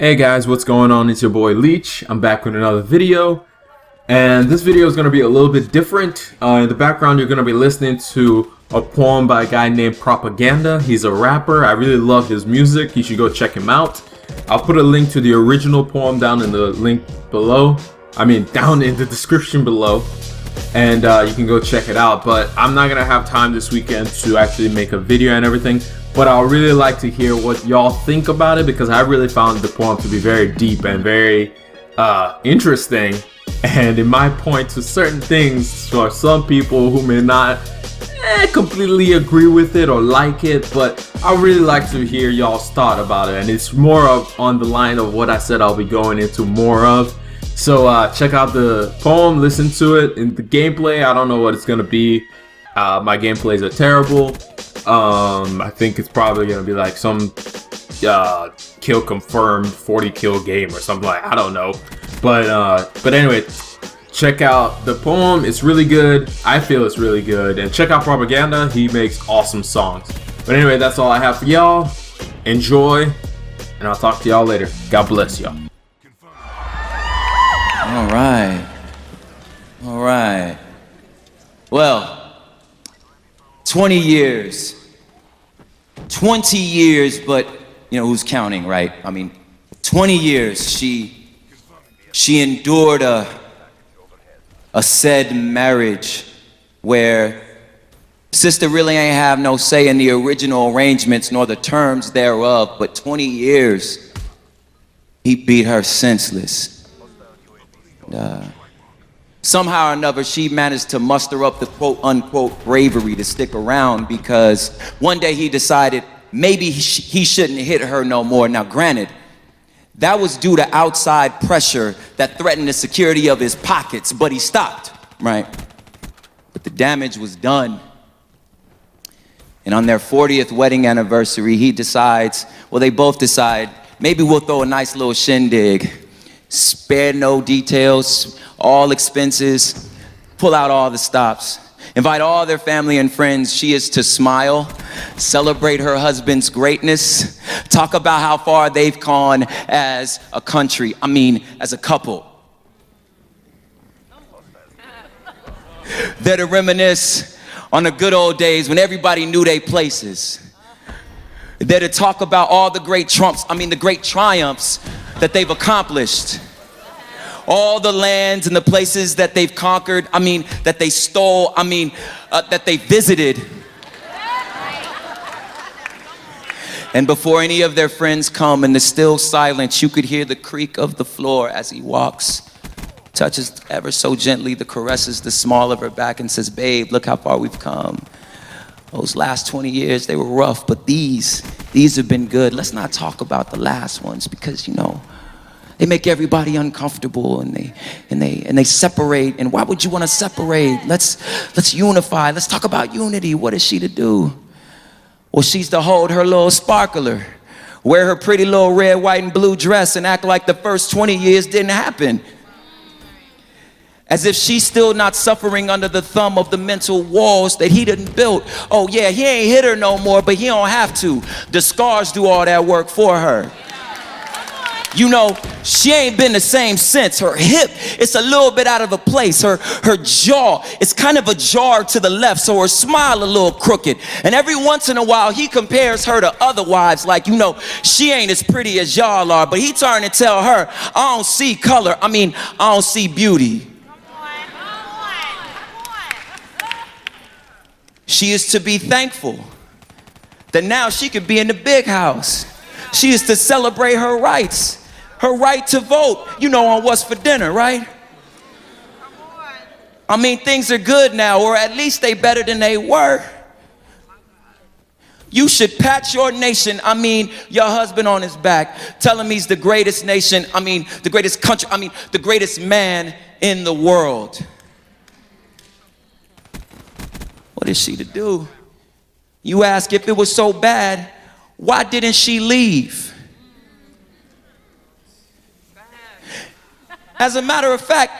Hey guys, what's going on? It's your boy Leech. I'm back with another video, and this video is going to be a little bit different. In the background, you're going to be listening to a poem by a guy named Propaganda. He's a rapper. I really love his music. You should go check him out. I'll put a link to the original poem down in the link below. Down in the description below, and you can go check it out. But I'm not gonna have time this weekend to actually make a video and everything. But I'll really like to hear what y'all think about it, because I really found the poem to be very deep and very interesting. And it might point to certain things for some people who may not completely agree with it or like it, but I really like to hear y'all's thought about it. And it's more of on the line of what I said I'll be going into more of. So check out the poem, listen to it. In the gameplay, I don't know what it's gonna be. My gameplays are terrible. I think it's probably gonna be like some kill confirmed 40 kill game or something, like I don't know. But anyway, check out the poem. It's really good. I feel it's really good. And check out Propaganda. He makes awesome songs. But anyway, that's all I have for y'all. Enjoy, and I'll talk to y'all later. God bless y'all. All right. Well, 20 years, but you know, who's counting, right? 20 years she endured a said marriage where sister really ain't have no say in the original arrangements nor the terms thereof, but 20 years he beat her senseless. Somehow or another, she managed to muster up the quote-unquote bravery to stick around, because one day he decided maybe he shouldn't hit her no more. Now granted, that was due to outside pressure that threatened the security of his pockets, but he stopped, right? But the damage was done. And on their 40th wedding anniversary, they both decide, maybe we'll throw a nice little shindig. Spare no details, all expenses, pull out all the stops. Invite all their family and friends. She is to smile, celebrate her husband's greatness, talk about how far they've gone as a country, as a couple. They're to reminisce on the good old days when everybody knew their places. They're to talk about all the great the great triumphs that they've accomplished. All the lands and the places that they've conquered, that they stole, that they visited. And before any of their friends come, in the still silence, you could hear the creak of the floor as he walks, touches ever so gently, caresses the small of her back and says, babe, look how far we've come. Those last 20 years, they were rough, but these have been good. Let's not talk about the last ones, because, they make everybody uncomfortable, and they separate. And why would you want to separate? Let's unify. Let's talk about unity. What is she to do? Well, she's to hold her little sparkler, wear her pretty little red, white, and blue dress, and act like the first 20 years didn't happen. As if she's still not suffering under the thumb of the mental walls that he done built. Oh yeah, he ain't hit her no more, but he don't have to. The scars do all that work for her. She ain't been the same since. Her hip, it's a little bit out of a place. Her jaw, it's kind of ajar to the left, so her smile a little crooked. And every once in a while, he compares her to other wives, like, she ain't as pretty as y'all are, but he turned to tell her, I don't see color, I don't see beauty. She is to be thankful that now she could be in the big house. She is to celebrate her rights. Her right to vote, on what's for dinner, right? Things are good now, or at least they better than they were. You should pat your nation, your husband on his back. Tell him he's the greatest nation, the greatest country, the greatest man in the world. What is she to do? You ask, if it was so bad, why didn't she leave? As a matter of fact,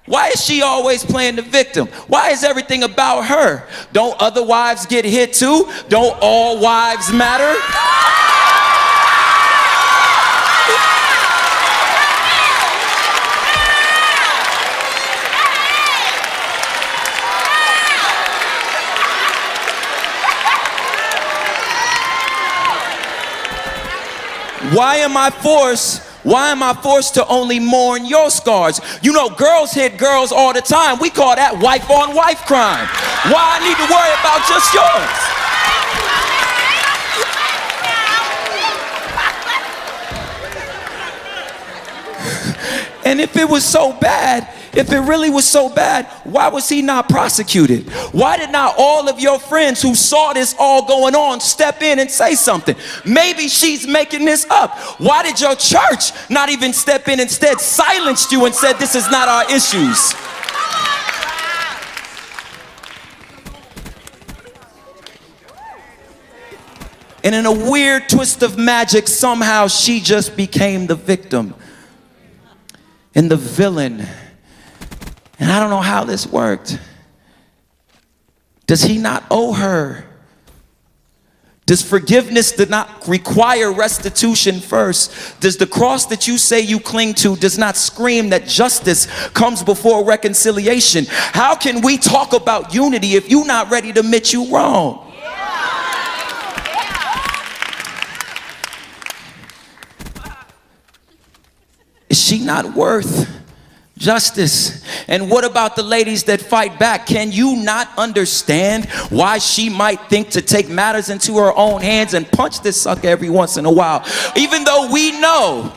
why is she always playing the victim? Why is everything about her? Don't other wives get hit too? Don't all wives matter? Why am I forced to only mourn your scars? You know, girls hit girls all the time. We call that wife on wife crime. Why I need to worry about just yours? And if it was so bad, if it really was so bad, why was he not prosecuted? Why did not all of your friends who saw this all going on step in and say something? Maybe she's making this up. Why did your church not even step in, instead silenced you and said this is not our issues? And in a weird twist of magic, somehow she just became the victim and the villain. And I don't know how this worked. Does he not owe her? Does forgiveness not require restitution first? Does the cross that you say you cling to does not scream that justice comes before reconciliation? How can we talk about unity if you're not ready to admit you wrong? Is she not worth justice? And what about the ladies that fight back? Can you not understand why she might think to take matters into her own hands and punch this sucker every once in a while? Even though we know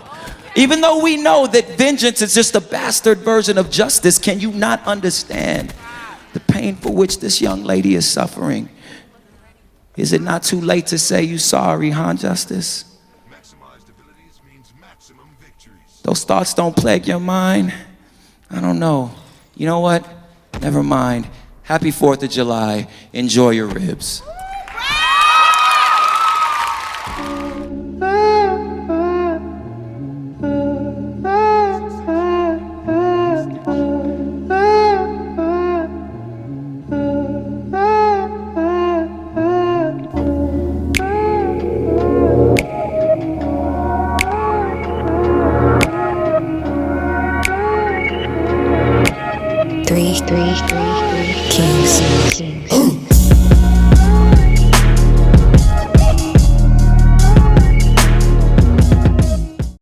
that vengeance is just a bastard version of justice, can you not understand the pain for which this young lady is suffering? Is it not too late to say you sorry, huh, Justice? Those thoughts don't plague your mind? I don't know. You know what? Never mind. Happy 4th of July. Enjoy your ribs. 3 Kings.